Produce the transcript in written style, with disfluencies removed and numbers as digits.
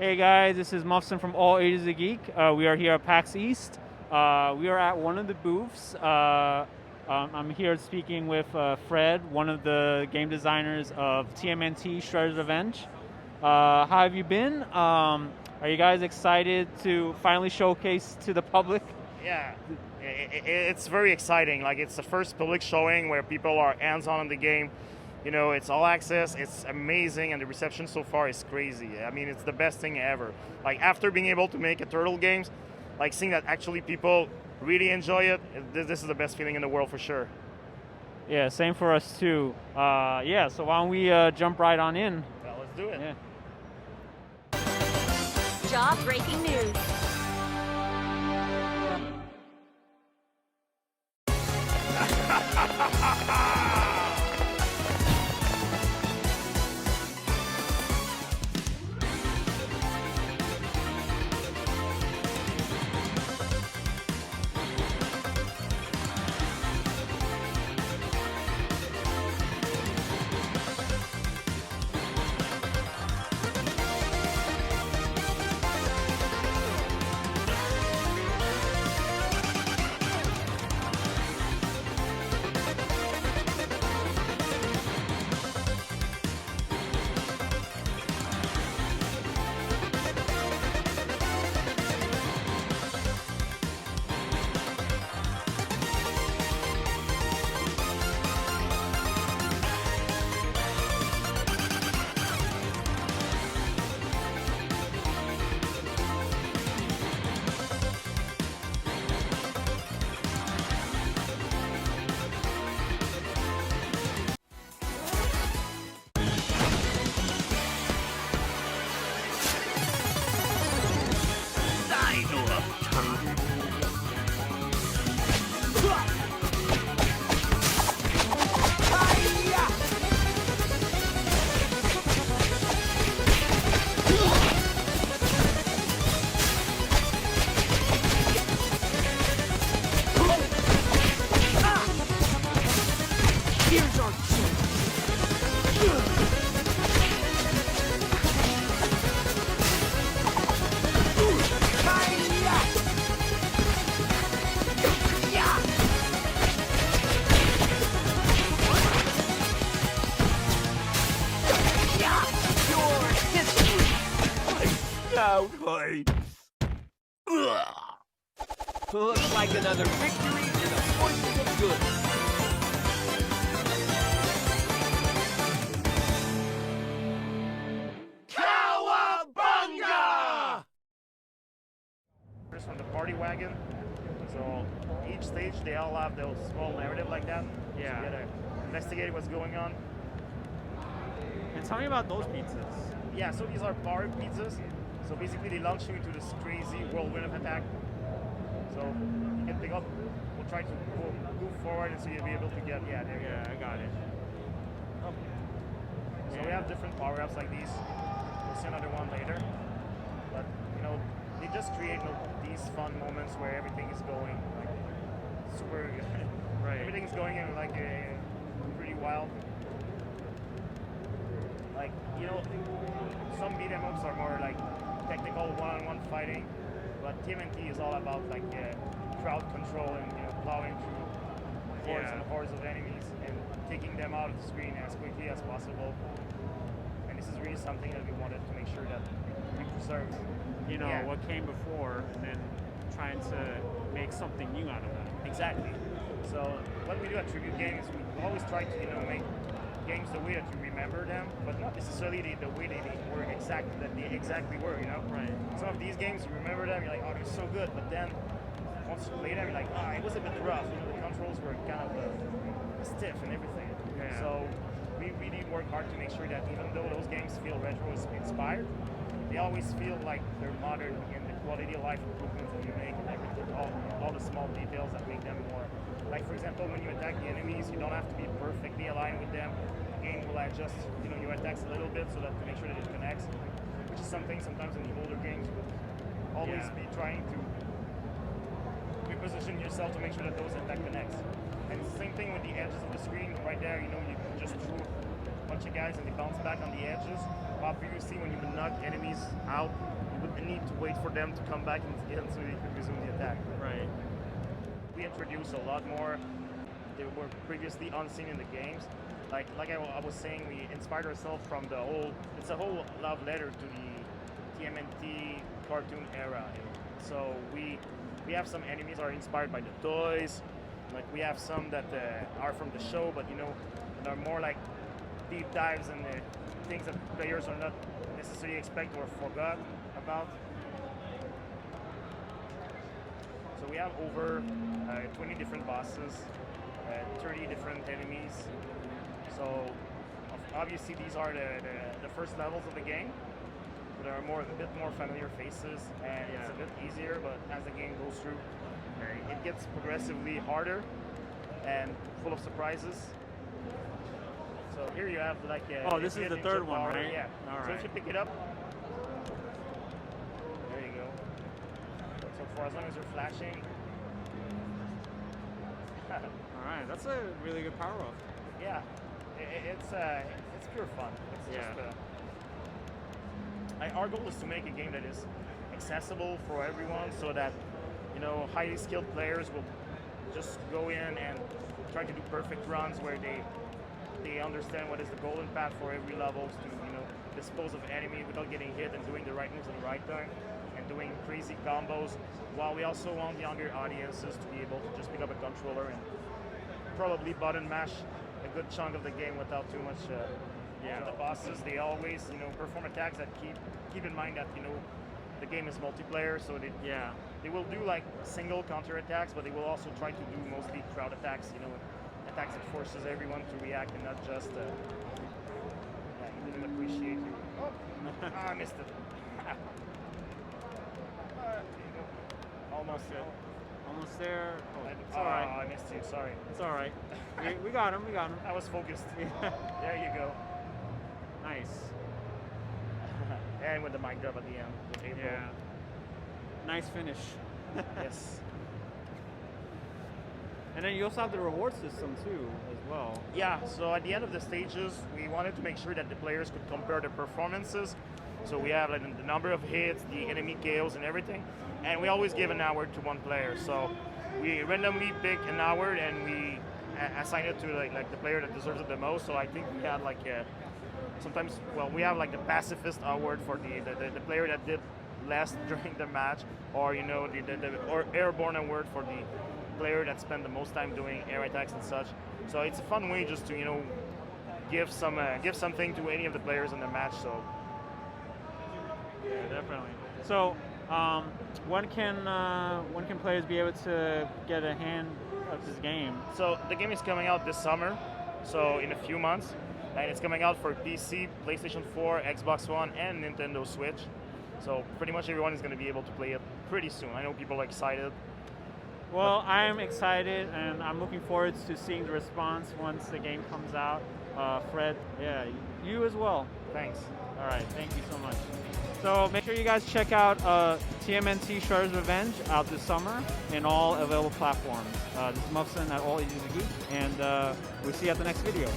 Hey guys, this is Muffson from All Ages of Geek. We are here at PAX East. We are at one of the booths. I'm here speaking with Fred, one of the game designers of TMNT Shredder's Revenge. How have you been? Are you guys excited to finally showcase to the public? Yeah, it's very exciting. Like, it's the first public showing where people are hands-on in the game. You know, it's all access, it's amazing, and the reception so far is crazy. I mean, it's the best thing ever. Like, after being able to make a Turtle games, like seeing that actually people really enjoy it, this is the best feeling in the world for sure. Yeah, same for us too. Yeah, so why don't we jump right on in? Well, let's do it. Yeah. Job breaking news. Looks like another victory in the forces of good. Cowabunga! First from the party wagon. So each stage they all have those small narrative like that. Yeah. So you gotta investigate what's going on. And tell me about those pizzas. Yeah, so these are powered pizzas. So basically they launch you into this crazy whirlwind of attack. So you can pick up, we'll try to move forward and so you'll be able to get, yeah, there you go. I got it. Oh. So we have different power-ups like these. We'll see another one later. But, you know, they just create these fun moments where everything is going like super, Right. everything's going in like pretty wild. Like, you know, some beat 'em ups are more like technical one-on-one fighting, but TMNT is all about like crowd control and, you know, plowing through hordes and hordes of enemies and taking them out of the screen as quickly as possible. And this is really something that we wanted to make sure that we preserve. You know, what came before and then trying to make something new out of that. Exactly. So what we do at Tribute Games, we always try to, you know, make games the way that you remember them, but not necessarily the way they were exactly were, you know? Right. Some of these games, you remember them, you're like, oh, they're so good, but then once you play them, you're like, it was a bit rough. You know, the controls were kind of stiff and everything. Yeah. So we really work hard to make sure that even though those games feel retro inspired, they always feel like they're modern in the quality of life improvements that you make and everything, all the small details that make them more. Like, for example, when you attack the enemies, you don't have to be perfectly aligned with them. The game will adjust, you know, your attacks a little bit so that to make sure that it connects, which is something sometimes in the older games you would always be trying to reposition yourself to make sure that those attack connects. And it's the same thing with the edges of the screen right there, you know, you just drew a bunch bunch of guys and they bounce back on the edges. While previously, when you would knock enemies out, you would need to wait for them to come back in so you could resume the attack. Right. We introduced a lot more. They were previously unseen in the games. Like I was saying, we inspired ourselves from the whole. It's a whole love letter to the TMNT cartoon era. So we have some enemies that are inspired by the toys. Like we have some that are from the show, but that are more like deep dives and things that players are not necessarily expect or forgot about. So we have over 20 different bosses, 30 different enemies. So obviously these are the first levels of the game. There are a bit more familiar faces, and it's a bit easier. But as the game goes through, it gets progressively harder and full of surprises. So here you have like. This is the third one, right? Yeah. All So right. if you pick it up, there you go. So for as long as you're flashing. All right, that's a really good power up. Yeah, it's pure fun. It's just. Our goal is to make a game that is accessible for everyone, so that highly skilled players will just go in and try to do perfect runs where they understand what is the golden path for every level to dispose of enemy without getting hit and doing the right moves at the right time and doing crazy combos. While we also want younger audiences to be able to just pick up a controller and probably button mash a good chunk of the game without too much. The bosses, they always perform attacks that keep in mind that the game is multiplayer, so they will do like single counter attacks, but they will also try to do mostly crowd attacks, attacks that forces everyone to react and not just he didn't appreciate you. I missed it. Almost there. Almost there. Oh, it's Oh, all right. I missed you, sorry. It's all right. we got him. We got him. I was focused. There you go. Nice. And with the mic drop at the end. With April. Yeah. Nice finish. Yes. And then you also have the reward system too, as well. Yeah, so at the end of the stages, we wanted to make sure that the players could compare their performances. So we have like the number of hits, the enemy KOs and everything. And we always give an award to one player. So we randomly pick an award and we assign it to like the player that deserves it the most. So I think we had like sometimes, we have like the pacifist award for the player that did less during the match, or or airborne award for the player that spent the most time doing air attacks and such. So it's a fun way just to give something to any of the players in the match. So yeah, definitely. So when can players be able to get a hand of this game? So the game is coming out this summer, so in a few months, and it's coming out for PC, PlayStation 4, Xbox One, and Nintendo Switch. So pretty much everyone is going to be able to play it pretty soon. I know people are excited. Well, I'm excited, and I'm looking forward to seeing the response once the game comes out. Fred, yeah, you as well. Thanks. All right, thank you so much. So make sure you guys check out TMNT Shredder's Revenge out this summer in all available platforms. This is Muffson at All Ages of Geek, and we'll see you at the next video.